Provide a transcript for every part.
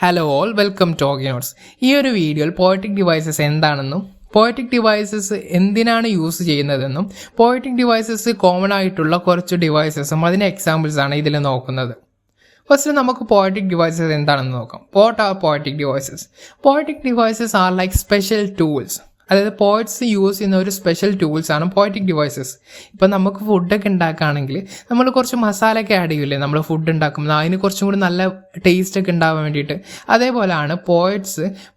Hello all, welcome to Oggy notes. ഈ ഒരു വീഡിയോയിൽ പോയറ്റിക് ഡിവൈസസ് എന്താണെന്നും പോയറ്റിക് ഡിവൈസസ് എന്തിനാണ് യൂസ് ചെയ്യുന്നതെന്നും പോയറ്റിക് ഡിവൈസസ് കോമൺ ആയിട്ടുള്ള കുറച്ച് ഡിവൈസസും അതിൻ്റെ എക്സാമ്പിൾസ് ആണ് ഇതിൽ നോക്കുന്നത്. ഫസ്റ്റ് നമുക്ക് പോയറ്റിക് ഡിവൈസസ് എന്താണെന്ന് നോക്കാം. What are poetic devices? Poetic devices are like special tools. അതായത് പോയറ്റ്സ് യൂസ് ചെയ്യുന്ന ഒരു സ്പെഷ്യൽ ടൂൾസ് ആണ് പോയറ്റിക് ഡിവൈസസ്. ഇപ്പം നമുക്ക് ഫുഡൊക്കെ ഉണ്ടാക്കുകയാണെങ്കിൽ നമ്മൾ കുറച്ച് മസാലയൊക്കെ ആഡ് ചെയ്യില്ലേ നമ്മൾ ഫുഡ് ഉണ്ടാക്കുമ്പോൾ, അതിന് കുറച്ചും കൂടി നല്ല ടേസ്റ്റ് ഒക്കെ ഉണ്ടാകാൻ വേണ്ടിയിട്ട്. അതേപോലെയാണ്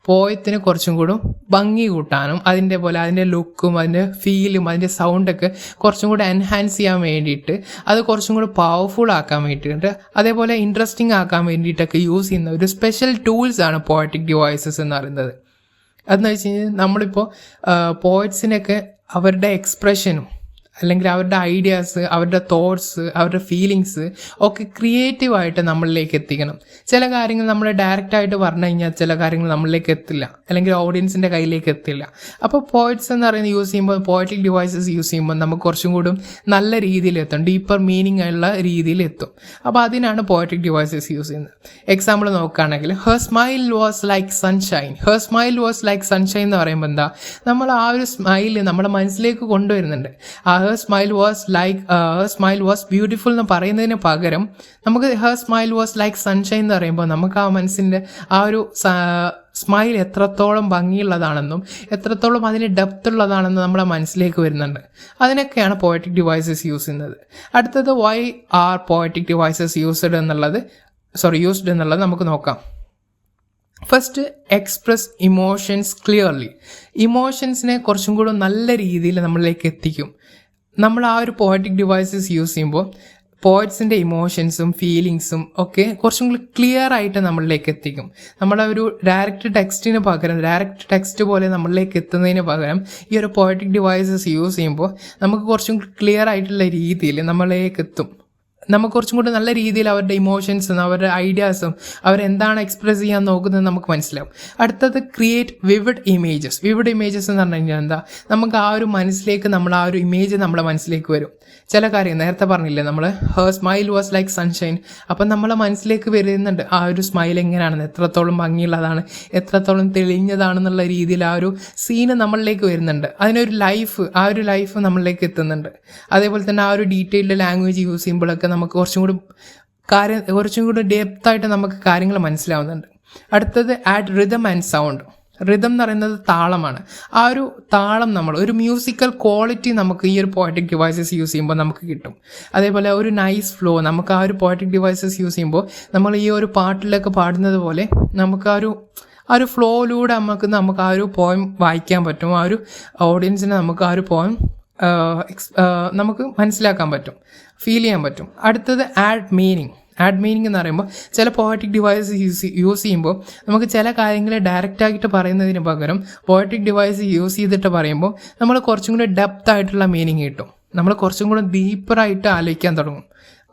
പോയത്തിന് കുറച്ചും കൂടി ഭംഗി കൂട്ടാനും അതിൻ്റെ ലുക്കും അതിൻ്റെ ഫീലും അതിൻ്റെ സൗണ്ടൊക്കെ കുറച്ചും കൂടി എൻഹാൻസ് ചെയ്യാൻ വേണ്ടിയിട്ട്, അത് കുറച്ചും കൂടി പവർഫുൾ ആക്കാൻ വേണ്ടിയിട്ട്, അതേപോലെ ഇൻട്രസ്റ്റിംഗ് ആക്കാൻ വേണ്ടിയിട്ടൊക്കെ യൂസ് ചെയ്യുന്ന ഒരു സ്പെഷ്യൽ ടൂൾസ് ആണ് പോയറ്റിക് ഡിവൈസസ് എന്ന് പറയുന്നത്. അതെന്ന് വെച്ച് കഴിഞ്ഞാൽ നമ്മളിപ്പോൾ പോയറ്റ്സിനൊക്കെ അവരുടെ എക്സ്പ്രഷനും അല്ലെങ്കിൽ അവരുടെ ഐഡിയാസ്, അവരുടെ തോട്ട്സ്, അവരുടെ ഫീലിങ്സ് ഒക്കെ ക്രിയേറ്റീവായിട്ട് നമ്മളിലേക്ക് എത്തിക്കണം. ചില കാര്യങ്ങൾ നമ്മൾ ഡയറക്റ്റായിട്ട് പറഞ്ഞു കഴിഞ്ഞാൽ ചില കാര്യങ്ങൾ നമ്മളിലേക്ക് എത്തില്ല, അല്ലെങ്കിൽ ഓഡിയൻസിൻ്റെ കയ്യിലേക്ക് എത്തില്ല. അപ്പോൾ പോയറ്റ്സ് എന്ന് പറയുന്നത് യൂസ് ചെയ്യുമ്പോൾ, പോയറ്റിക് ഡിവൈസസ് യൂസ് ചെയ്യുമ്പോൾ നമുക്ക് കുറച്ചും കൂടി നല്ല രീതിയിൽ എത്തും, ഡീപ്പർ മീനിങ് ഉള്ള രീതിയിൽ എത്തും. അപ്പോൾ അതിനാണ് പോയറ്റിക് ഡിവൈസസ് യൂസ് ചെയ്യുന്നത്. എക്സാമ്പിൾ നോക്കുകയാണെങ്കിൽ her smile was like sunshine. Her smile was like sunshine എന്ന് പറയുമ്പോൾ എന്താ, നമ്മൾ ആ ഒരു സ്മൈല് നമ്മുടെ മനസ്സിലേക്ക് കൊണ്ടുവരുന്നുണ്ട്. ഹെർ സ്മൈൽ വാസ് ബ്യൂട്ടിഫുൾ എന്ന് പറയുന്നതിന് പകരം നമുക്ക് her smile was like sunshine എന്ന് പറയുമ്പോൾ നമുക്ക് ആ മനസ്സിൻ്റെ ആ ഒരു സ്മൈൽ എത്രത്തോളം ഭംഗിയുള്ളതാണെന്നും എത്രത്തോളം അതിന് ഡെപ്ത് ഉള്ളതാണെന്നും നമ്മുടെ മനസ്സിലേക്ക് വരുന്നുണ്ട്. അതിനൊക്കെയാണ് പോയറ്റിക് ഡിവൈസസ് യൂസ് ചെയ്യുന്നത്. അടുത്തത് why are poetic devices used എന്നുള്ളത് നമുക്ക് നോക്കാം. First, express emotions clearly. ഇമോഷൻസിനെ കുറച്ചും കൂടെ നല്ല രീതിയിൽ നമ്മളിലേക്ക് എത്തിക്കും. നമ്മൾ ആ ഒരു പോയറ്റിക് ഡിവൈസസ് യൂസ് ചെയ്യുമ്പോൾ പോയറ്റ്സിൻ്റെ ഇമോഷൻസും ഫീലിങ്സും ഒക്കെ കുറച്ചും കൂടി ക്ലിയർ ആയിട്ട് നമ്മളിലേക്ക് എത്തിക്കും. നമ്മളെ ഒരു ഡയറക്റ്റ് ടെക്സ്റ്റ് പോലെ നമ്മളിലേക്ക് എത്തുന്നതിന് പകരം ഈ ഒരു പോയറ്റിക് ഡിവൈസസ് യൂസ് ചെയ്യുമ്പോൾ നമുക്ക് കുറച്ചും കൂടി ക്ലിയർ ആയിട്ടുള്ള രീതിയിൽ നമ്മളിലേക്ക് എത്തും. നമുക്ക് കുറച്ചും കൂടി നല്ല രീതിയിൽ അവരുടെ ഇമോഷൻസും അവരുടെ ഐഡിയാസും അവരെന്താണ് എക്സ്പ്രസ് ചെയ്യാൻ നോക്കുന്നത് നമുക്ക് മനസ്സിലാവും. അടുത്തത് create vivid images. Vivid images എന്ന് പറഞ്ഞു കഴിഞ്ഞാൽ എന്താ, നമുക്ക് ആ ഒരു മനസ്സിലേക്ക് ആ ഒരു ഇമേജ് നമ്മുടെ മനസ്സിലേക്ക് വരും. ചില കാര്യം നേരത്തെ പറഞ്ഞില്ലേ നമ്മൾ her smile was like sunshine. അപ്പം നമ്മളെ മനസ്സിലേക്ക് വരുന്നുണ്ട് ആ ഒരു സ്മൈൽ എങ്ങനെയാണെന്ന്, എത്രത്തോളം ഭംഗിയുള്ളതാണ്, എത്രത്തോളം തെളിഞ്ഞതാണെന്നുള്ള രീതിയിൽ ആ ഒരു സീന് നമ്മളിലേക്ക് വരുന്നുണ്ട്. ആ ഒരു ലൈഫ് നമ്മളിലേക്ക് എത്തുന്നുണ്ട്. അതേപോലെ തന്നെ ആ ഒരു ഡീറ്റെയിൽഡ് ലാംഗ്വേജ് യൂസ് ചെയ്യുമ്പോഴൊക്കെ നമുക്ക് കുറച്ചും കൂടി ഡെപ്തായിട്ട് നമുക്ക് കാര്യങ്ങൾ മനസ്സിലാവുന്നുണ്ട്. അടുത്തത് add rhythm and sound. Rhythm എന്ന് പറയുന്നത് താളമാണ്. ആ ഒരു താളം ഒരു മ്യൂസിക്കൽ ക്വാളിറ്റി നമുക്ക് ഈ ഒരു പോയറ്റിക് ഡിവൈസസ് യൂസ് ചെയ്യുമ്പോൾ നമുക്ക് കിട്ടും. അതേപോലെ ഒരു നൈസ് ഫ്ലോ നമുക്ക് ആ ഒരു പോയറ്റിക് ഡിവൈസസ് യൂസ് ചെയ്യുമ്പോൾ നമ്മൾ ഈ ഒരു പാട്ടിലൊക്കെ പാടുന്നത് പോലെ നമുക്ക് ആ ഒരു ഫ്ലോയിലൂടെ നമുക്ക് ആ ഒരു പോയം വായിക്കാൻ പറ്റും. ആ ഒരു ഓഡിയൻസിനെ നമുക്ക് ആ ഒരു പോയം നമുക്ക് മനസ്സിലാക്കാൻ പറ്റും, ഫീൽ ചെയ്യാൻ പറ്റും. അടുത്തത് ആഡ് മീനിങ് എന്ന് പറയുമ്പോൾ ചില പോയറ്റിക് ഡിവൈസസ് യൂസ് ചെയ്യുമ്പോൾ നമുക്ക് ചില കാര്യങ്ങൾ ഡയറക്റ്റായിട്ട് പറയുന്നതിന് പകരം പോയറ്റിക് ഡിവൈസ് യൂസ് ചെയ്തിട്ട് പറയുമ്പോൾ നമ്മൾ കുറച്ചും കൂടി ഡെപ്ത് ആയിട്ടുള്ള മീനിങ് കിട്ടും. നമ്മൾ കുറച്ചും കൂടി ഡീപ്പറായിട്ട് ആലോചിക്കാൻ തുടങ്ങും.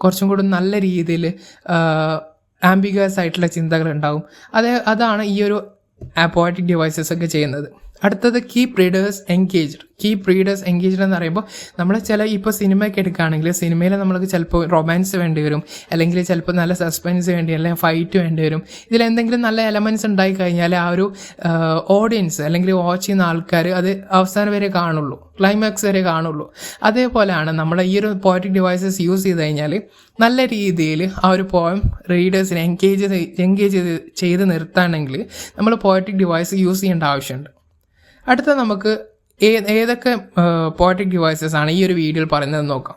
കുറച്ചും കൂടി നല്ല രീതിയിൽ ആംബിഗസ് ആയിട്ടുള്ള ചിന്തകൾ ഉണ്ടാകും. അതാണ് ഈ ഒരു പോയറ്റിക് ഡിവൈസസ് ഒക്കെ ചെയ്യുന്നത്. അടുത്തത് കീപ് റീഡേഴ്സ് എൻഗേജ്ഡ് എന്ന് പറയുമ്പോൾ നമ്മൾ ഇപ്പോൾ സിനിമയൊക്കെ എടുക്കുകയാണെങ്കിൽ സിനിമയിൽ നമ്മൾക്ക് ചിലപ്പോൾ റൊമാൻസ് വേണ്ടി വരും, അല്ലെങ്കിൽ ചിലപ്പോൾ നല്ല സസ്പെൻസ് വേണ്ടി, അല്ലെങ്കിൽ ഫൈറ്റ് വേണ്ടി വരും. ഇതിലെന്തെങ്കിലും നല്ല എലമെൻറ്റ്സ് ഉണ്ടായി കഴിഞ്ഞാൽ ആ ഒരു ഓഡിയൻസ് അല്ലെങ്കിൽ വാച്ച് ചെയ്യുന്ന ആൾക്കാർ അത് അവസാനം വരെ കാണുള്ളൂ, ക്ലൈമാക്സ് വരെ കാണുള്ളൂ. അതേപോലെയാണ് നമ്മൾ ഈ ഒരു പോയറ്റിക് ഡിവൈസസ് യൂസ് ചെയ്ത് കഴിഞ്ഞാൽ നല്ല രീതിയിൽ ആ ഒരു പോയം റീഡേഴ്സിനെ എൻഗേജ് ചെയ്ത് നിർത്താണെങ്കിൽ നമ്മൾ പോയറ്റിക് ഡിവൈസ് യൂസ് ചെയ്യേണ്ട ആവശ്യമുണ്ട്. അടുത്ത നമുക്ക് ഏതൊക്കെ പോയറ്റിക് ഡിവൈസസ് ആണ് ഈ ഒരു വീഡിയോയിൽ പറയുന്നത് നോക്കാം.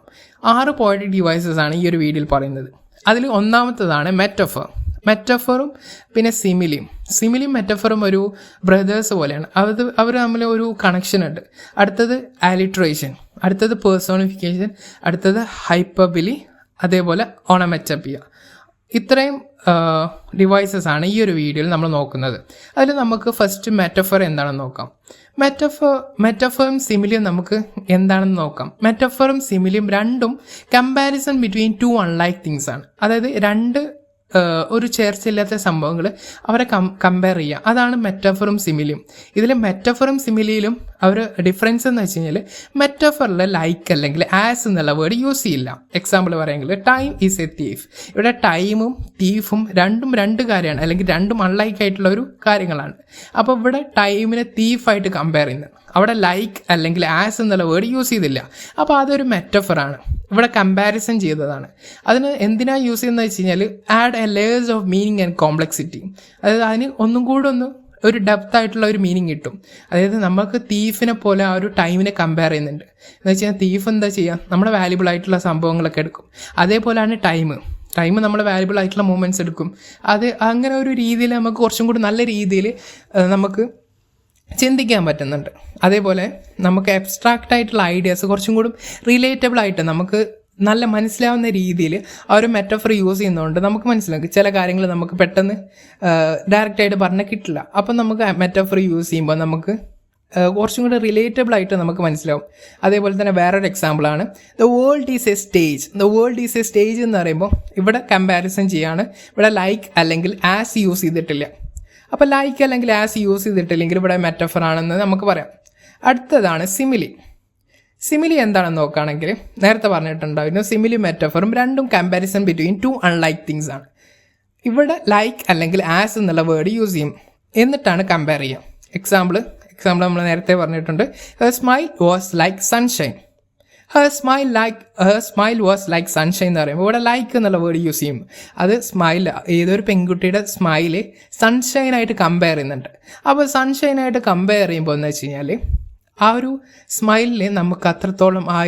6 പോയറ്റിക് ഡിവൈസസ് ആണ് ഈ ഒരു വീഡിയോയിൽ പറയുന്നത്. അതിൽ ഒന്നാമത്തതാണ് മെറ്റഫറും പിന്നെ സിമിലിയും മെറ്റഫറും ഒരു ബ്രദേഴ്സ് പോലെയാണ്. അവർ തമ്മിൽ ഒരു കണക്ഷൻ ഉണ്ട്. അടുത്തത് ആലിട്രേഷൻ, അടുത്തത് പേഴ്സോണിഫിക്കേഷൻ, അടുത്തത് ഹൈപ്പർബിലി, അതേപോലെ ഓണമെറ്റപ്പിയ. ഇത്രയും ഡിവൈസസ് ആണ് ഈ ഒരു വീഡിയോയിൽ നമ്മൾ നോക്കുന്നത്. അതിൽ നമുക്ക് ഫസ്റ്റ് മെറ്റഫർ എന്താണെന്ന് നോക്കാം. മെറ്റഫറും സിമിലിയും നമുക്ക് എന്താണെന്ന് നോക്കാം. മെറ്റഫറും സിമിലിയും രണ്ടും കമ്പാരിസൺ ബിറ്റ്വീൻ 2 അൺലൈക്ക് തിങ്സ് ആണ്. അതായത് 2 ഒരു ചേർച്ചയില്ലാത്ത സംഭവങ്ങൾ അവരെ കമ്പയർ ചെയ്യുക. അതാണ് മെറ്റഫറും സിമിലിയും. ഇതിൽ മെറ്റഫറും സിമിലിയിലും അവർ ഡിഫറൻസ് എന്ന് വെച്ച് കഴിഞ്ഞാൽ മെറ്റഫറിൽ ലൈക്ക് അല്ലെങ്കിൽ ആസ് എന്നുള്ള വേർഡ് യൂസ് ചെയ്യില്ല. എക്സാമ്പിൾ പറയുമെങ്കിൽ ടൈം ഈസ് എ തീഫ്. ഇവിടെ ടൈമും തീഫും രണ്ടും രണ്ട് കാര്യമാണ്, അല്ലെങ്കിൽ രണ്ടും അൺലൈക്ക് ആയിട്ടുള്ള ഒരു കാര്യങ്ങളാണ്. അപ്പോൾ ഇവിടെ ടൈമിനെ തീഫായിട്ട് കമ്പയർ ചെയ്യുന്നത്, അവിടെ ലൈക്ക് അല്ലെങ്കിൽ ആസ് എന്നുള്ള വേർഡ് യൂസ് ചെയ്തില്ല. അപ്പോൾ അതൊരു മെറ്റഫറാണ്, ഇവിടെ കമ്പാരിസൺ ചെയ്തതാണ്. അതിന് എന്തിനാണ് യൂസ് ചെയ്യുന്നത് വെച്ച് കഴിഞ്ഞാൽ add A layers of meaning and complexity. അതായത് അതിന് ഒന്നും കൂടെ ഒരു ഡെപ്ത് ആയിട്ടുള്ള ഒരു മീനിങ് കിട്ടും. അതായത് നമുക്ക് തീഫിനെ പോലെ ആ ഒരു ടൈമിനെ കമ്പയർ ചെയ്യുന്നുണ്ട്. എന്ന് വെച്ച് കഴിഞ്ഞാൽ തീഫ് എന്താ ചെയ്യുക, നമ്മുടെ വാല്യുബിൾ ആയിട്ടുള്ള സംഭവങ്ങളൊക്കെ എടുക്കും. അതേപോലെയാണ് ടൈം നമ്മൾ വാല്യുബിൾ ആയിട്ടുള്ള മൂമെൻറ്റ്സ് എടുക്കും. അത് അങ്ങനെ ഒരു രീതിയിൽ നമുക്ക് കുറച്ചും കൂടി നല്ല രീതിയിൽ നമുക്ക് ചിന്തിക്കാൻ പറ്റുന്നുണ്ട്. അതേപോലെ നമുക്ക് അബ്സ്ട്രാക്റ്റ് ആയിട്ടുള്ള ഐഡിയാസ് കുറച്ചും കൂടി റിലേറ്റബിൾ ആയിട്ട് നമുക്ക് നല്ല മനസ്സിലാവുന്ന രീതിയിൽ ആ ഒരു മെറ്റഫർ യൂസ് ചെയ്യുന്നതുകൊണ്ട് നമുക്ക് മനസ്സിലാക്കും ചില കാര്യങ്ങൾ നമുക്ക് പെട്ടെന്ന് ഡയറക്റ്റായിട്ട് പറഞ്ഞാൽ കിട്ടില്ല. അപ്പം നമുക്ക് മെറ്റഫർ യൂസ് ചെയ്യുമ്പോൾ നമുക്ക് കുറച്ചും കൂടി റിലേറ്റബിൾ ആയിട്ട് നമുക്ക് മനസ്സിലാവും. അതേപോലെ തന്നെ വേറൊരു എക്സാമ്പിളാണ് the world is A stage. The world is A stage എന്ന് പറയുമ്പോൾ ഇവിടെ കമ്പാരിസൺ ചെയ്യാണ്. ഇവിടെ ലൈക്ക് അല്ലെങ്കിൽ ആസ് യൂസ് ചെയ്തിട്ടില്ല. അപ്പോൾ ലൈക്ക് അല്ലെങ്കിൽ ആസ് യൂസ് ചെയ്തിട്ടില്ലെങ്കിൽ ഇവിടെ മെറ്റഫർ ആണെന്ന് നമുക്ക് പറയാം. അടുത്തതാണ് സിമിലി. സിമിലി എന്താണെന്ന് നോക്കുകയാണെങ്കിൽ നേരത്തെ പറഞ്ഞിട്ടുണ്ടായിരുന്നു സിമിലി മെറ്റഫറും രണ്ടും comparison between two unlike things ആണ്. ഇവിടെ ലൈക്ക് അല്ലെങ്കിൽ ആസ് എന്നുള്ള വേർഡ് യൂസ് ചെയ്യും, എന്നിട്ടാണ് കമ്പയർ ചെയ്യുക. എക്സാമ്പിൾ നമ്മൾ നേരത്തെ പറഞ്ഞിട്ടുണ്ട്, her smile was like sunshine. Her smile was like sunshine എന്ന് പറയുമ്പോൾ ഇവിടെ ലൈക്ക് എന്നുള്ള വേർഡ് യൂസ് ചെയ്യും. അത് ഏതൊരു പെൺകുട്ടിയുടെ സ്മൈല് സൺഷൈനായിട്ട് കമ്പയർ ചെയ്യുന്നുണ്ട്. അപ്പോൾ സൺഷൈനായിട്ട് കമ്പയർ ചെയ്യുമ്പോൾ എന്ന് വെച്ച് കഴിഞ്ഞാൽ ആ ഒരു സ്മൈലിൽ നമുക്ക്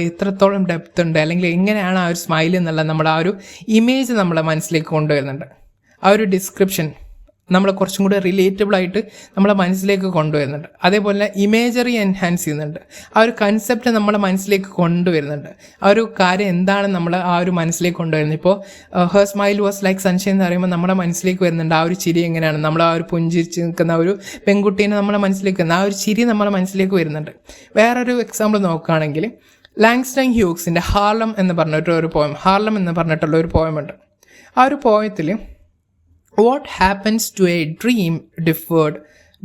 എത്രത്തോളം ഡെപ്ത് ഉണ്ട്, അല്ലെങ്കിൽ എങ്ങനെയാണ് ആ ഒരു സ്മൈൽ എന്നുള്ള നമ്മുടെ ആ ഒരു ഇമേജ് നമ്മളെ മനസ്സിലേക്ക് കൊണ്ടുവരുന്നുണ്ട്. ആ ഒരു ഡിസ്ക്രിപ്ഷൻ നമ്മളെ കുറച്ചും കൂടി റിലേറ്റബിൾ ആയിട്ട് നമ്മളെ മനസ്സിലേക്ക് കൊണ്ടുവരുന്നുണ്ട്. അതേപോലെ ഇമേജറി എൻഹാൻസ് ചെയ്യുന്നുണ്ട്. ആ ഒരു കൺസെപ്റ്റ് നമ്മളെ മനസ്സിലേക്ക് കൊണ്ടുവരുന്നുണ്ട്. ആ ഒരു കാര്യം എന്താണ് നമ്മൾ ആ ഒരു മനസ്സിലേക്ക് കൊണ്ടുവരുന്നത്. ഇപ്പോൾ her smile was like sunshine എന്ന് പറയുമ്പോൾ നമ്മുടെ മനസ്സിലേക്ക് വരുന്നുണ്ട് ആ ഒരു ചിരി എങ്ങനെയാണ്, നമ്മൾ ആ ഒരു പുഞ്ചിരിച്ച് നിൽക്കുന്ന ഒരു പെൺകുട്ടീനെ നമ്മളെ മനസ്സിലേക്ക് വരുന്നത്, ആ ഒരു ചിരി നമ്മളെ മനസ്സിലേക്ക് വരുന്നുണ്ട്. വേറൊരു എക്സാമ്പിൾ നോക്കുകയാണെങ്കിൽ ലാങ്സ്റ്റൺ ഹ്യൂഗ്സിൻ്റെ ഹാർലം എന്ന് പറഞ്ഞിട്ടുള്ള ഒരു പോയമുണ്ട്. ആ ഒരു പോയത്തിൽ what happens to a dream deferred?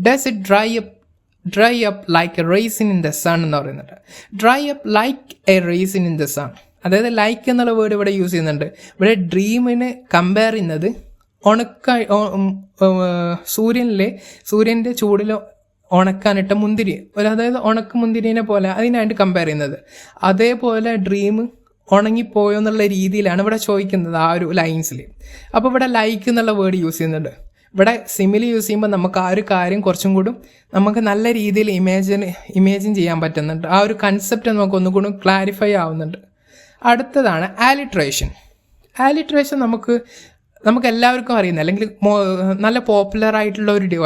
Does it dry up like a raisin in the sun എന്ന് പറയുന്നുണ്ട്. Dry up like a raisin in the sun. അതായത് ലൈക്ക് എന്നുള്ള വേർഡ് ഇവിടെ യൂസ് ചെയ്യുന്നുണ്ട്. ഇവിടെ ഡ്രീമിനെ കമ്പയർ ചെയ്യുന്നത് സൂര്യൻ്റെ ചൂടിൽ ഉണക്കാനിട്ട മുന്തിരി, അതായത് ഉണക്ക മുന്തിരിനെ പോലെ അതിനായിട്ട് കമ്പയർ ചെയ്യുന്നത്. അതേപോലെ ഡ്രീം ഉണങ്ങിപ്പോയോ എന്നുള്ള രീതിയിലാണ് ഇവിടെ ചോദിക്കുന്നത് ആ ഒരു ലൈൻസിൽ. അപ്പോൾ ഇവിടെ ലൈക്ക് എന്നുള്ള വേർഡ് യൂസ് ചെയ്യുന്നുണ്ട്. ഇവിടെ സിമിലി യൂസ് ചെയ്യുമ്പോൾ നമുക്ക് ആ ഒരു കാര്യം കുറച്ചും കൂടി നമുക്ക് നല്ല രീതിയിൽ ഇമേജിൻ ചെയ്യാൻ പറ്റുന്നുണ്ട്. ആ ഒരു കൺസെപ്റ്റ് നമുക്ക് ഒന്നുകൂടി ക്ലാരിഫൈ ആവുന്നുണ്ട്. അടുത്തതാണ് ആലിട്രേഷൻ. നമുക്ക് എല്ലാവർക്കും അറിയുന്ന അല്ലെങ്കിൽ നല്ല പോപ്പുലർ ആയിട്ടുള്ള ഒരു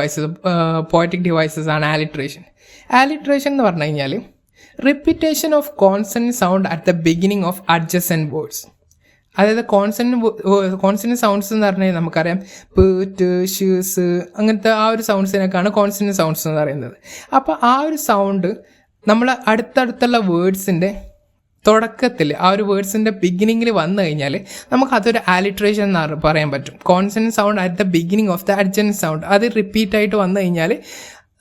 പോയറ്റിക് ഡിവൈസസ് ആണ് ആലിട്രേഷൻ. ആലിട്രേഷൻ എന്ന് പറഞ്ഞു കഴിഞ്ഞാൽ repetition of consonant sound at the beginning of adjacent words. അതായത് കോൺസണന്റ് സൗണ്ട്സ് എന്ന് പറഞ്ഞാൽ നമുക്കറിയാം ഷ് അങ്ങനത്തെ ആ ഒരു സൗണ്ട്സിനൊക്കെയാണ് കോൺസണന്റ് സൗണ്ട്സ് എന്ന് പറയുന്നത്. അപ്പോൾ ആ ഒരു സൗണ്ട് നമ്മൾ അടുത്തടുത്തുള്ള വേർഡ്സിൻ്റെ തുടക്കത്തിൽ ആ ഒരു വേർഡ്സിൻ്റെ ബിഗിനിങ്ങിൽ വന്നു കഴിഞ്ഞാൽ നമുക്കതൊരു ആലിട്രേഷൻ എന്ന് പറയാൻ പറ്റും. Consonant sound at the beginning of the adjacent sound അത് റിപ്പീറ്റായിട്ട് വന്നു കഴിഞ്ഞാൽ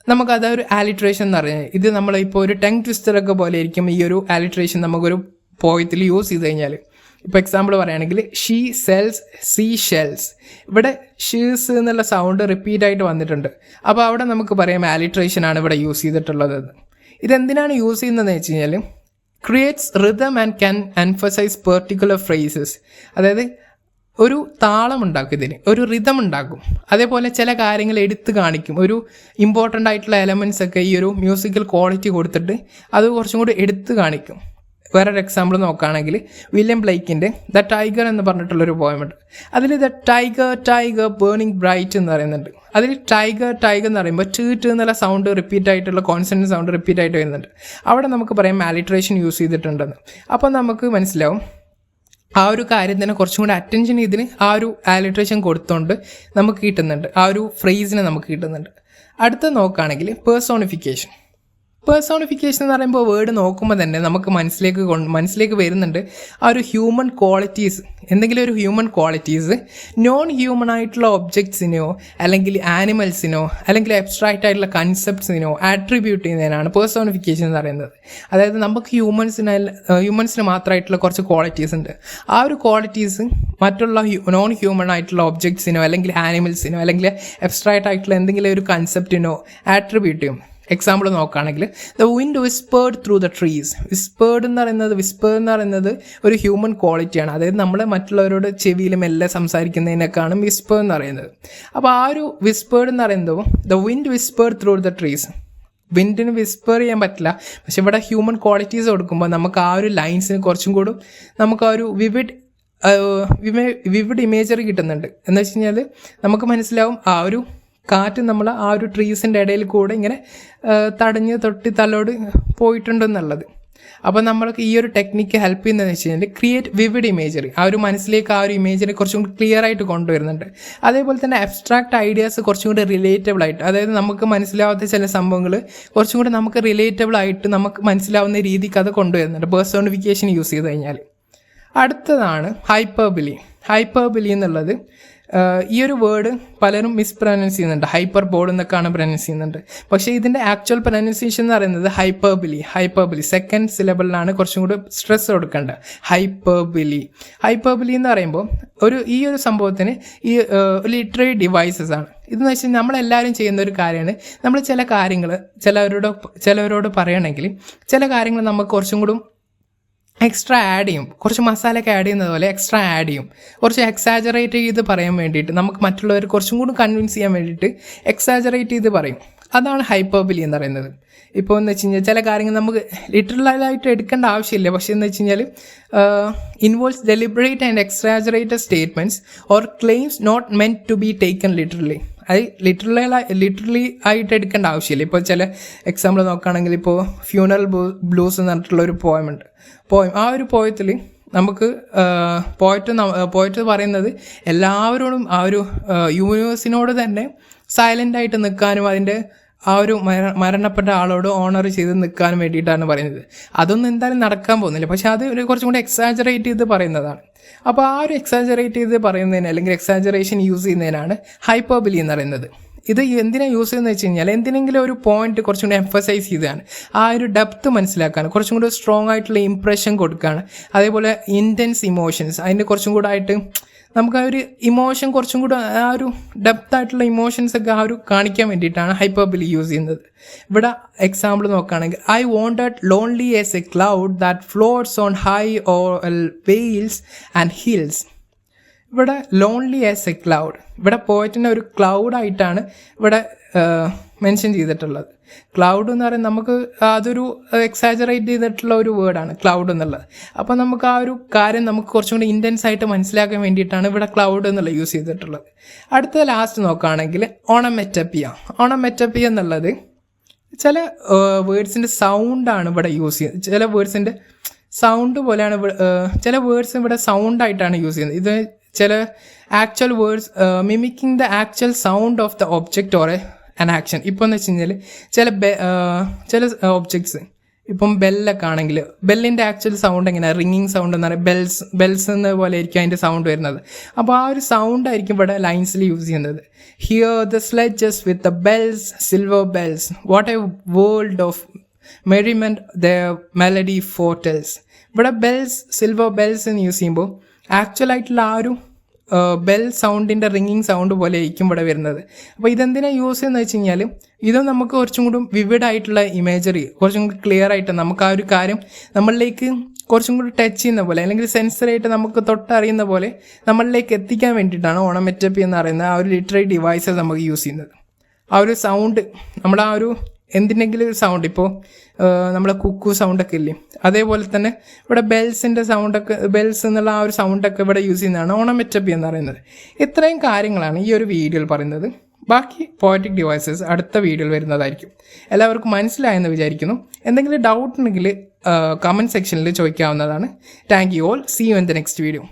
നമുക്കതൊരു ആലിട്രേഷൻ എന്ന് പറഞ്ഞാൽ ഇത് നമ്മളിപ്പോൾ ഒരു ടങ് ട്വിസ്റ്ററൊക്കെ പോലെ ആയിരിക്കും ഈ ഒരു ആലിട്രേഷൻ നമുക്കൊരു പോയത്തിൽ യൂസ് ചെയ്ത് കഴിഞ്ഞാൽ. ഇപ്പോൾ എക്സാമ്പിൾ പറയുകയാണെങ്കിൽ ഷീ സെൽസ് സീ ഷെൽസ്. ഇവിടെ ഷീസ് എന്നുള്ള സൗണ്ട് റിപ്പീറ്റായിട്ട് വന്നിട്ടുണ്ട്. അപ്പോൾ അവിടെ നമുക്ക് പറയാം ആലിട്രേഷൻ ആണ് ഇവിടെ യൂസ് ചെയ്തിട്ടുള്ളത്. ഇതെന്തിനാണ് യൂസ് ചെയ്യുന്നതെന്ന് വെച്ച് കഴിഞ്ഞാൽ creates rhythm and can emphasize particular phrases. അതായത് ഒരു താളം ഉണ്ടാക്കും, ഇതിന് ഒരു റിതം ഉണ്ടാക്കും. അതേപോലെ ചില കാര്യങ്ങൾ എടുത്ത് കാണിക്കും. ഒരു ഇമ്പോർട്ടൻ്റ് ആയിട്ടുള്ള എലമെൻറ്റ്സ് ഒക്കെ ഈ ഒരു മ്യൂസിക്കൽ ക്വാളിറ്റി കൊടുത്തിട്ട് അത് കുറച്ചും കൂടി എടുത്ത് കാണിക്കും. വേറൊരു എക്സാമ്പിൾ നോക്കുകയാണെങ്കിൽ വില്യം ബ്ലെയ്ക്കിൻ്റെ ദ ടൈഗർ എന്ന് പറഞ്ഞിട്ടുള്ളൊരു പോയമുണ്ട്. അതിൽ ദ ടൈഗർ ബേണിംഗ് ബ്രൈറ്റ് എന്ന് പറയുന്നുണ്ട്. അതിൽ ടൈഗർ എന്ന് പറയുമ്പോൾ ടീട്ട് എന്നുള്ള സൗണ്ട് റിപ്പീറ്റ് ആയിട്ടുള്ള കോൺസണന്റ് സൗണ്ട് റിപ്പീറ്റ് ആയിട്ട് വരുന്നുണ്ട്. അവിടെ നമുക്ക് പറയാം ആലിട്രേഷൻ യൂസ് ചെയ്തിട്ടുണ്ടെന്ന്. അപ്പോൾ നമുക്ക് മനസ്സിലാവും ആ ഒരു കാര്യത്തിന് കുറച്ചും കൂടി അറ്റൻഷൻ ഇതിന് ആ ഒരു ആലിട്രേഷൻ കൊടുത്തുകൊണ്ട് നമുക്ക് കിട്ടുന്നുണ്ട്, ആ ഒരു ഫ്രേസിനെ നമുക്ക് കിട്ടുന്നുണ്ട്. അടുത്ത നോക്കുകയാണെങ്കിൽ പേഴ്സോണിഫിക്കേഷൻ. പേഴ്സോണിഫിക്കേഷൻ എന്ന് പറയുമ്പോൾ വേർഡ് നോക്കുമ്പോൾ തന്നെ നമുക്ക് മനസ്സിലേക്ക് വരുന്നുണ്ട് ആ ഒരു ഹ്യൂമൻ ക്വാളിറ്റീസ്, എന്തെങ്കിലും ഒരു ഹ്യൂമൻ ക്വാളിറ്റീസ് നോൺ ഹ്യൂമൻ ആയിട്ടുള്ള ഒബ്ജക്ട്സിനോ അല്ലെങ്കിൽ ആനിമൽസിനോ അല്ലെങ്കിൽ അബ്സ്ട്രാക്റ്റ് ആയിട്ടുള്ള കൺസെപ്റ്റ്സിനോ ആട്രിബ്യൂട്ട് ചെയ്യുന്നതിനാണ് പേഴ്സോണിഫിക്കേഷൻ എന്ന് പറയുന്നത്. അതായത് നമുക്ക് ഹ്യൂമൻസിന് മാത്രമായിട്ടുള്ള കുറച്ച് ക്വാളിറ്റീസ് ഉണ്ട്. ആ ഒരു ക്വാളിറ്റീസ് മറ്റുള്ള നോൺ ഹ്യൂമൻ ആയിട്ടുള്ള ഒബ്ജക്ട്സിനോ അല്ലെങ്കിൽ ആനിമൽസിനോ അല്ലെങ്കിൽ അബ്സ്ട്രാക്റ്റ് ആയിട്ടുള്ള എന്തെങ്കിലും ഒരു കൺസെപ്റ്റിനോ ആട്രിബ്യൂട്ട് ചെയ്യും. എക്സാമ്പിൾ നോക്കുകയാണെങ്കിൽ the wind whispered through the trees. Whispered എന്ന് പറയുന്നത് ഒരു ഹ്യൂമൻ ക്വാളിറ്റിയാണ്. അതായത് നമ്മൾ മറ്റുള്ളവരോട് ചെവിയിലും എല്ലാം സംസാരിക്കുന്നതിനൊക്കെയാണ് വിസ്പേർ എന്ന് പറയുന്നത്. അപ്പോൾ ആ ഒരു വിസ്പേർഡ് എന്ന് പറയുന്നത് the wind whispered through the trees. വിൻഡിന് വിസ്പർ ചെയ്യാൻ പറ്റില്ല, പക്ഷെ ഇവിടെ ഹ്യൂമൻ ക്വാളിറ്റീസ് കൊടുക്കുമ്പോൾ നമുക്ക് ആ ഒരു ലൈൻസിന് കുറച്ചും കൂടി നമുക്ക് ആ ഒരു വിവിഡ് ഇമേജറി കിട്ടുന്നുണ്ട്. എന്ന് വെച്ച് കഴിഞ്ഞാൽ നമുക്ക് മനസ്സിലാവും ആ ഒരു കാറ്റ് നമ്മൾ ആ ഒരു ട്രീസിൻ്റെ ഇടയിൽ കൂടെ ഇങ്ങനെ തടഞ്ഞ് തൊട്ടി തലോട് പോയിട്ടുണ്ടെന്നുള്ളത്. അപ്പോൾ നമ്മൾക്ക് ഈ ഒരു ടെക്നിക്ക് ഹെൽപ്പ് ചെയ്യുന്നതെന്ന് വെച്ച് കഴിഞ്ഞാൽ ക്രിയേറ്റ് വിവിഡ് ഇമേജറി, ആ ഒരു മനസ്സിലേക്ക് ആ ഒരു ഇമേജിനെ കുറച്ചും കൂടി ക്ലിയർ ആയിട്ട് കൊണ്ടുവരുന്നുണ്ട്. അതേപോലെ തന്നെ അബ്സ്ട്രാക്ട് ഐഡിയാസ് കുറച്ചും കൂടി റിലേറ്റബിൾ ആയിട്ട്, അതായത് നമുക്ക് മനസ്സിലാവാത്ത ചില സംഭവങ്ങൾ കുറച്ചും കൂടി നമുക്ക് റിലേറ്റബിൾ ആയിട്ട് നമുക്ക് മനസ്സിലാവുന്ന രീതിക്ക് അത് കൊണ്ടുവരുന്നുണ്ട് പേഴ്സോണിഫിക്കേഷൻ യൂസ് ചെയ്ത് കഴിഞ്ഞാൽ. അടുത്തതാണ് ഹൈപ്പർബിലി എന്നുള്ളത്. ഈ ഒരു വേർഡ് പലരും മിസ്പ്രൊനൗൺസ് ചെയ്യുന്നുണ്ട്, ഹൈപ്പർ ബോർഡ് എന്നൊക്കെയാണ് പ്രൊനൗൺസ് ചെയ്യുന്നുണ്ട്. പക്ഷേ ഇതിൻ്റെ ആക്ച്വൽ പ്രൊനൗൺസിയേഷൻ എന്ന് പറയുന്നത് ഹൈപ്പർബിലി സെക്കൻഡ് സിലബിളിലാണ് കുറച്ചും കൂടി സ്ട്രെസ് കൊടുക്കേണ്ടത്. ഹൈപ്പർബിലി എന്ന് പറയുമ്പോൾ ഈ ഒരു സംഭവത്തിന് ഈ ലിറ്റററി ഡിവൈസസ് ആണ്. ഇതെന്ന് വെച്ചാൽ നമ്മളെല്ലാവരും ചെയ്യുന്ന ഒരു കാര്യമാണ്. നമ്മൾ ചില കാര്യങ്ങൾ ചിലവരോട് പറയണമെങ്കിൽ ചില കാര്യങ്ങൾ നമുക്ക് കുറച്ചും കൂടി എക്സ്ട്രാ ആഡ് ചെയ്യും, കുറച്ച് മസാലയൊക്കെ ആഡ് ചെയ്യുന്നത് പോലെ എക്സ്ട്രാ ആഡ് ചെയ്യും, കുറച്ച് എക്സാജറേറ്റ് ചെയ്ത് പറയാൻ വേണ്ടിയിട്ട്, നമുക്ക് മറ്റുള്ളവർ കുറച്ചും കൂടി കൺവിൻസ് ചെയ്യാൻ വേണ്ടിയിട്ട് എക്സാജറേറ്റ് ചെയ്ത് പറയും. അതാണ് ഹൈപ്പർബിലി എന്ന് പറയുന്നത്. ഇപ്പോൾ എന്ന് വെച്ച് കഴിഞ്ഞാൽ ചില കാര്യങ്ങൾ നമുക്ക് ലിറ്ററലായിട്ട് എടുക്കേണ്ട ആവശ്യമില്ല, പക്ഷേ എന്ന് വെച്ച് കഴിഞ്ഞാൽ involves deliberate and exaggerated statements or claims not meant to be taken literally. അത് ലിറ്ററലി ആയിട്ട് എടുക്കേണ്ട ആവശ്യമില്ല. ഇപ്പോൾ ചില എക്സാമ്പിൾ നോക്കുകയാണെങ്കിൽ ഇപ്പോൾ ഫ്യൂണറൽ ബ്ലൂസ് എന്ന് പറഞ്ഞിട്ടുള്ള ഒരു പോയം. ആ ഒരു പോയത്തിൽ നമുക്ക് പോയറ്റ് പറയുന്നത് എല്ലാവരോടും ആ ഒരു യൂണിവേഴ്സിനോട് തന്നെ സൈലൻ്റായിട്ട് നിൽക്കാനും അതിൻ്റെ ആ ഒരു മരണപ്പെട്ട ആളോട് ഓണർ ചെയ്ത് നിൽക്കാനും വേണ്ടിയിട്ടാണ് പറയുന്നത്. അതൊന്നും എന്തായാലും നടക്കാൻ പോകുന്നില്ല, പക്ഷെ അത് ഒരു കുറച്ചും കൂടി എക്സാജറേറ്റ് ചെയ്ത് പറയുന്നതാണ്. അപ്പോൾ ആ ഒരു എക്സാജറേറ്റ് ചെയ്ത് പറയുന്നതിന് അല്ലെങ്കിൽ എക്സാജറേഷൻ യൂസ് ചെയ്യുന്നതിനാണ് ഹൈപ്പർബിലി എന്ന് പറയുന്നത്. ഇത് എന്തിനാണ് യൂസ് ചെയ്യുന്നത് വെച്ച് കഴിഞ്ഞാൽ എന്തിനെങ്കിലും ഒരു പോയിന്റ് കുറച്ചും കൂടി എംഫസൈസ് ചെയ്താണ്, ആ ഒരു ഡെപ്ത് മനസ്സിലാക്കാണ്, കുറച്ചും കൂടി സ്ട്രോങ് ആയിട്ടുള്ള ഇംപ്രഷൻ കൊടുക്കുകയാണ്. അതേപോലെ ഇൻറ്റൻസ് ഇമോഷൻസ്, അതിൻ്റെ കുറച്ചും കൂടെ ആയിട്ട് നമുക്ക് ആ ഒരു ഇമോഷൻ കുറച്ചും കൂടെ ആ ഒരു ഡെപ്ത് ആയിട്ടുള്ള ഇമോഷൻസ് ഒക്കെ ആ ഒരു കാണിക്കാൻ വേണ്ടിയിട്ടാണ് ഹൈപ്പർബിലി യൂസ് ചെയ്യുന്നത്. ഇവിടെ എക്സാമ്പിൾ നോക്കുകയാണെങ്കിൽ I wanted lonely as A cloud that floats on high or Wales and hills. ഇവിടെ ലോൺലി ആസ് എ ക്ലൗഡ്, ഇവിടെ പോയിറ്റിനെ ഒരു ക്ലൗഡായിട്ടാണ് ഇവിടെ മെൻഷൻ ചെയ്തിട്ടുള്ളത്. ക്ലൗഡ് എന്ന് പറയുന്നത് നമുക്ക് അതൊരു എക്സാജറേറ്റ് ചെയ്തിട്ടുള്ള ഒരു വേർഡാണ് ക്ലൗഡ് എന്നുള്ളത്. അപ്പോൾ നമുക്ക് ആ ഒരു കാര്യം നമുക്ക് കുറച്ചും കൂടി ഇൻറ്റൻസ് ആയിട്ട് മനസ്സിലാക്കാൻ വേണ്ടിയിട്ടാണ് ഇവിടെ ക്ലൗഡ് എന്നുള്ള യൂസ് ചെയ്തിട്ടുള്ളത്. അടുത്ത ലാസ്റ്റ് നോക്കുകയാണെങ്കിൽ ഓണമെറ്റപ്പിയ എന്നുള്ളത് ചില വേർഡ്സിൻ്റെ സൗണ്ടാണ് ഇവിടെ യൂസ് ചെയ്യുന്നത്. ചില വേർഡ്സിൻ്റെ സൗണ്ട് പോലെയാണ് ചില വേർഡ്സ് ഇവിടെ സൗണ്ടായിട്ടാണ് യൂസ് ചെയ്യുന്നത്. ഇത് ചില actual words mimicking the actual sound of the object or an action. ഇപ്പോൾ എന്ന് വെച്ച് കഴിഞ്ഞാൽ ചില ഒബ്ജക്ട്സ് ഇപ്പം ബെല്ലൊക്കെ ആണെങ്കിൽ ബെല്ലിൻ്റെ ആക്ച്വൽ സൗണ്ട് എങ്ങനെയാണ്, റിങ്ങിങ് സൗണ്ട് എന്ന് പറയുന്നത് ബെൽസ് എന്ന പോലെ ആയിരിക്കും അതിൻ്റെ സൗണ്ട് വരുന്നത്. അപ്പോൾ ആ ഒരു സൗണ്ട് ആയിരിക്കും ഇവിടെ ലൈൻസിൽ യൂസ് ചെയ്യുന്നത്. Hear the sledges with the bells, silver bells, what a world of merriment the melody foretells. ഇവിടെ ബെൽസ്, സിൽവർ ബെൽസ് എന്ന് യൂസ് ചെയ്യുമ്പോൾ ആക്ച്വലായിട്ടുള്ള ആ ഒരു ബെൽ സൗണ്ടിൻ്റെ റിങ്ങിങ് സൗണ്ട് പോലെ ആയിരിക്കും ഇവിടെ വരുന്നത്. അപ്പോൾ ഇതെന്തിനാണ് യൂസ് ചെയ്യുന്നത് വെച്ച് കഴിഞ്ഞാൽ ഇത് നമുക്ക് കുറച്ചും കൂടി വിവിഡ് ആയിട്ടുള്ള ഇമേജറി, കുറച്ചും കൂടി ക്ലിയർ ആയിട്ട് നമുക്ക് ആ ഒരു കാര്യം നമ്മളിലേക്ക് കുറച്ചും കൂടി ടച്ച് ചെയ്യുന്ന പോലെ അല്ലെങ്കിൽ സെൻസറായിട്ട് നമുക്ക് തൊട്ടറിയുന്ന പോലെ നമ്മളിലേക്ക് എത്തിക്കാൻ വേണ്ടിയിട്ടാണ് ഓണമെറ്റപ്പി എന്ന് പറയുന്ന ആ ഒരു ലിറ്റററി ഡിവൈസസ് നമുക്ക് യൂസ് ചെയ്യുന്നത്. ആ ഒരു സൗണ്ട് നമ്മൾ ആ ഒരു എന്തിനെങ്കിലും ഒരു സൗണ്ട്, ഇപ്പോൾ നമ്മളെ കുക്കു സൗണ്ടൊക്കെ ഇല്ലേ, അതേപോലെ തന്നെ ഇവിടെ ബെൽസിൻ്റെ സൗണ്ടൊക്കെ, ബെൽസ് എന്നുള്ള ആ ഒരു സൗണ്ടൊക്കെ ഇവിടെ യൂസ് ചെയ്യുന്നതാണ് ഓണമെറ്റപ്പി എന്ന് പറയുന്നത്. ഇത്രയും കാര്യങ്ങളാണ് ഈ ഒരു വീഡിയോയിൽ പറയുന്നത്. ബാക്കി പോയറ്റിക് ഡിവൈസസ് അടുത്ത വീഡിയോയിൽ വരുന്നതായിരിക്കും. എല്ലാവർക്കും മനസ്സിലായെന്ന് വിചാരിക്കുന്നു. എന്തെങ്കിലും ഡൗട്ട് ഉണ്ടെങ്കിൽ കമൻറ്റ് സെക്ഷനിൽ ചോദിക്കാവുന്നതാണ്. Thank you all. See you in the next video.